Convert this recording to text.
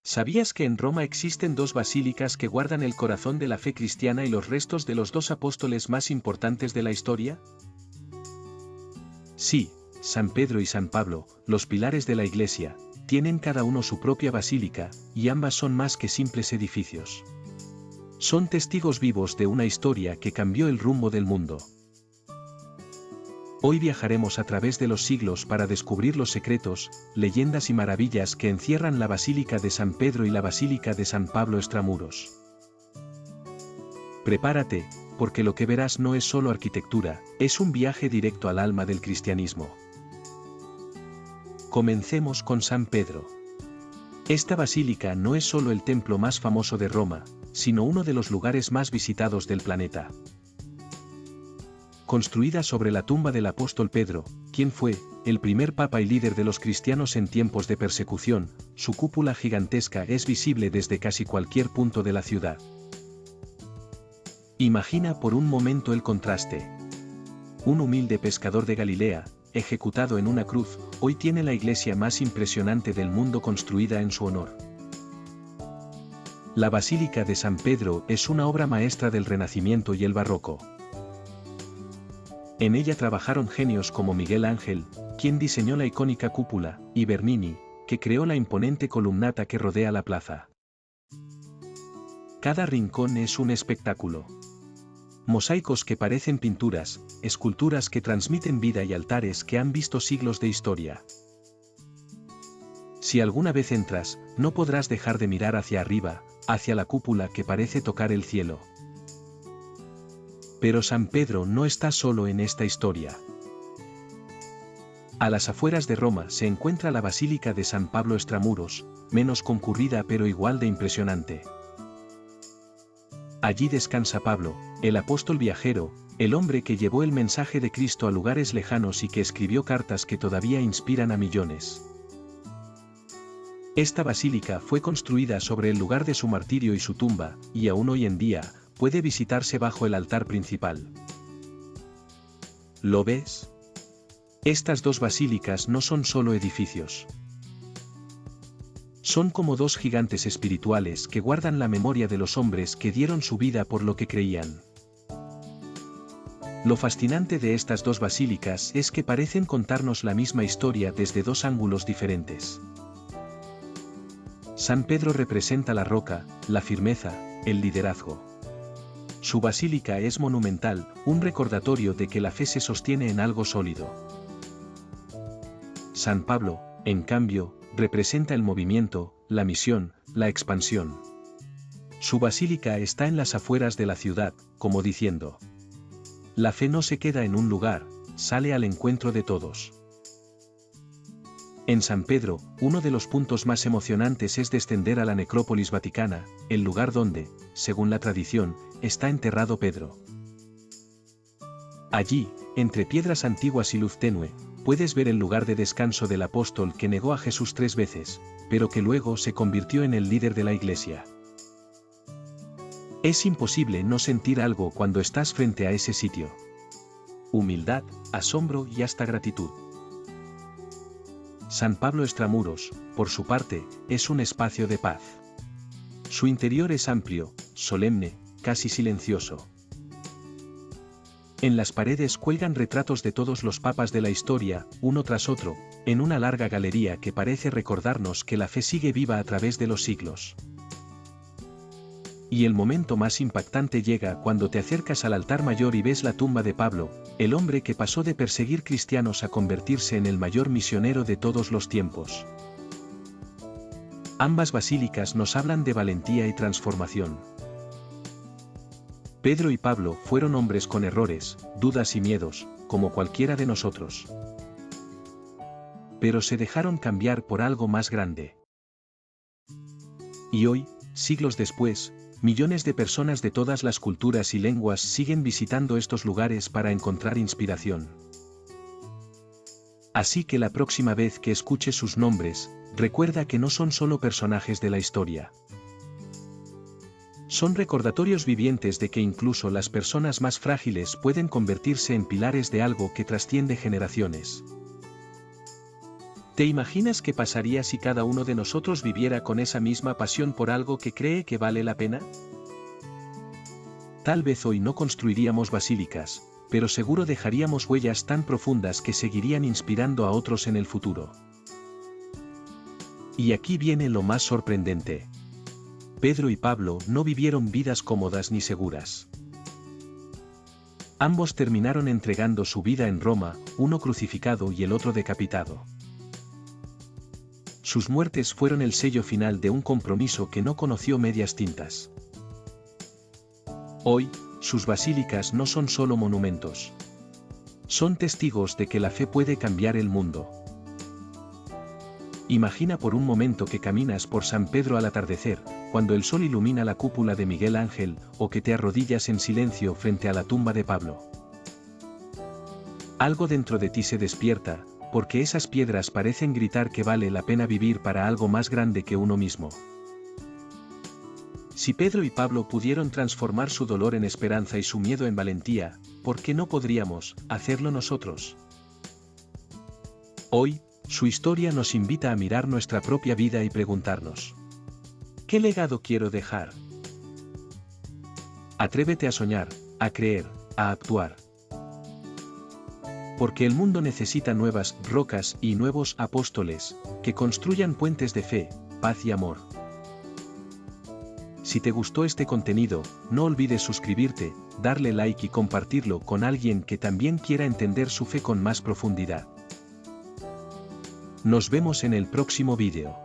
¿Sabías que en Roma existen dos basílicas que guardan el corazón de la fe cristiana y los restos de los dos apóstoles más importantes de la historia? Sí, San Pedro y San Pablo, los pilares de la Iglesia, tienen cada uno su propia basílica, y ambas son más que simples edificios. Son testigos vivos de una historia que cambió el rumbo del mundo. Hoy viajaremos a través de los siglos para descubrir los secretos, leyendas y maravillas que encierran la Basílica de San Pedro y la Basílica de San Pablo extramuros. Prepárate, porque lo que verás no es solo arquitectura, es un viaje directo al alma del cristianismo. Comencemos con San Pedro. Esta basílica no es solo el templo más famoso de Roma, sino uno de los lugares más visitados del planeta. Construida sobre la tumba del apóstol Pedro, quien fue el primer papa y líder de los cristianos en tiempos de persecución, su cúpula gigantesca es visible desde casi cualquier punto de la ciudad. Imagina por un momento el contraste. Un humilde pescador de Galilea, ejecutado en una cruz, hoy tiene la iglesia más impresionante del mundo construida en su honor. La Basílica de San Pedro es una obra maestra del Renacimiento y el Barroco. En ella trabajaron genios como Miguel Ángel, quien diseñó la icónica cúpula, y Bernini, que creó la imponente columnata que rodea la plaza. Cada rincón es un espectáculo. Mosaicos que parecen pinturas, esculturas que transmiten vida y altares que han visto siglos de historia. Si alguna vez entras, no podrás dejar de mirar hacia arriba, hacia la cúpula que parece tocar el cielo. Pero San Pedro no está solo en esta historia. A las afueras de Roma se encuentra la Basílica de San Pablo extramuros, menos concurrida pero igual de impresionante. Allí descansa Pablo, el apóstol viajero, el hombre que llevó el mensaje de Cristo a lugares lejanos y que escribió cartas que todavía inspiran a millones. Esta basílica fue construida sobre el lugar de su martirio y su tumba, y aún hoy en día, puede visitarse bajo el altar principal. ¿Lo ves? Estas dos basílicas no son solo edificios. Son como dos gigantes espirituales que guardan la memoria de los hombres que dieron su vida por lo que creían. Lo fascinante de estas dos basílicas es que parecen contarnos la misma historia desde dos ángulos diferentes. San Pedro representa la roca, la firmeza, el liderazgo. Su basílica es monumental, un recordatorio de que la fe se sostiene en algo sólido. San Pablo, en cambio, representa el movimiento, la misión, la expansión. Su basílica está en las afueras de la ciudad, como diciendo: la fe no se queda en un lugar, sale al encuentro de todos. En San Pedro, uno de los puntos más emocionantes es descender a la necrópolis vaticana, el lugar donde, según la tradición, está enterrado Pedro. Allí, entre piedras antiguas y luz tenue, puedes ver el lugar de descanso del apóstol que negó a Jesús 3 veces, pero que luego se convirtió en el líder de la Iglesia. Es imposible no sentir algo cuando estás frente a ese sitio. Humildad, asombro y hasta gratitud. San Pablo extramuros, por su parte, es un espacio de paz. Su interior es amplio, solemne, casi silencioso. En las paredes cuelgan retratos de todos los papas de la historia, uno tras otro, en una larga galería que parece recordarnos que la fe sigue viva a través de los siglos. Y el momento más impactante llega cuando te acercas al altar mayor y ves la tumba de Pablo, el hombre que pasó de perseguir cristianos a convertirse en el mayor misionero de todos los tiempos. Ambas basílicas nos hablan de valentía y transformación. Pedro y Pablo fueron hombres con errores, dudas y miedos, como cualquiera de nosotros. Pero se dejaron cambiar por algo más grande. Y hoy, siglos después, millones de personas de todas las culturas y lenguas siguen visitando estos lugares para encontrar inspiración. Así que la próxima vez que escuches sus nombres, recuerda que no son solo personajes de la historia. Son recordatorios vivientes de que incluso las personas más frágiles pueden convertirse en pilares de algo que trasciende generaciones. ¿Te imaginas qué pasaría si cada uno de nosotros viviera con esa misma pasión por algo que cree que vale la pena? Tal vez hoy no construiríamos basílicas, pero seguro dejaríamos huellas tan profundas que seguirían inspirando a otros en el futuro. Y aquí viene lo más sorprendente. Pedro y Pablo no vivieron vidas cómodas ni seguras. Ambos terminaron entregando su vida en Roma, uno crucificado y el otro decapitado. Sus muertes fueron el sello final de un compromiso que no conoció medias tintas. Hoy, sus basílicas no son solo monumentos. Son testigos de que la fe puede cambiar el mundo. Imagina por un momento que caminas por San Pedro al atardecer, cuando el sol ilumina la cúpula de Miguel Ángel, o que te arrodillas en silencio frente a la tumba de Pablo. Algo dentro de ti se despierta, porque esas piedras parecen gritar que vale la pena vivir para algo más grande que uno mismo. Si Pedro y Pablo pudieron transformar su dolor en esperanza y su miedo en valentía, ¿por qué no podríamos hacerlo nosotros? Hoy, su historia nos invita a mirar nuestra propia vida y preguntarnos: ¿qué legado quiero dejar? Atrévete a soñar, a creer, a actuar. Porque el mundo necesita nuevas rocas y nuevos apóstoles, que construyan puentes de fe, paz y amor. Si te gustó este contenido, no olvides suscribirte, darle like y compartirlo con alguien que también quiera entender su fe con más profundidad. Nos vemos en el próximo vídeo.